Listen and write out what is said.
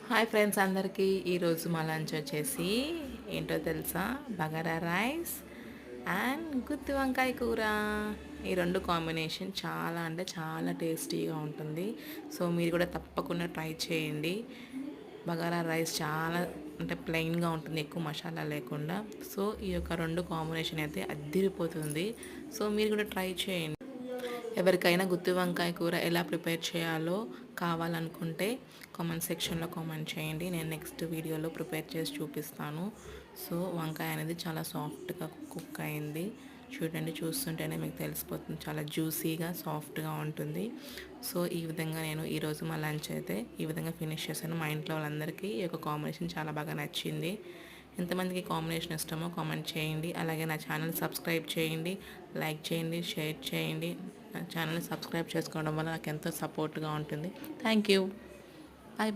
Hi friends అందరికీ ఈరోజు మా లంచ్ వచ్చేసి ఏంటో తెలుసా, బగారా రైస్ అండ్ గుత్తి వంకాయ కూర. ఈ రెండు కాంబినేషన్ చాలా అంటే చాలా టేస్టీగా ఉంటుంది. సో మీరు కూడా తప్పకుండా ట్రై చేయండి. బగారా రైస్ చాలా అంటే ప్లెయిన్గా ఉంటుంది, ఎక్కువ మసాలా లేకుండా. సో ఈ యొక్క రెండు కాంబినేషన్ అయితే అద్దిరిపోతుంది. సో మీరు కూడా ట్రై చేయండి. ఎవరికైనా గుత్తి వంకాయ కూర ఎలా ప్రిపేర్ చేయాలో కావాలనుకుంటే కామెంట్ సెక్షన్లో కామెంట్ చేయండి. నేను నెక్స్ట్ వీడియోలో ప్రిపేర్ చేసి చూపిస్తాను. సో వంకాయ అనేది చాలా సాఫ్ట్గా కుక్ అయింది. చూడండి, చూస్తుంటేనే మీకు తెలిసిపోతుంది, చాలా జ్యూసీగా సాఫ్ట్గా ఉంటుంది. సో ఈ విధంగా నేను ఈరోజు మా లంచ్ అయితే ఈ విధంగా ఫినిష్ చేశాను. మా ఇంట్లో వాళ్ళందరికీ ఈ యొక్క కాంబినేషన్ చాలా బాగా నచ్చింది. ఎంతమందికి కాంబినేషన్ ఇష్టమో కామెంట్ చేయండి. అలాగే నా ఛానల్ సబ్స్క్రైబ్ చేయండి, లైక్ చేయండి, షేర్ చేయండి. నా ఛానల్ని సబ్స్క్రైబ్ చేసుకోవడం వల్ల నాకు ఎంతో సపోర్ట్గా ఉంటుంది. Thank you.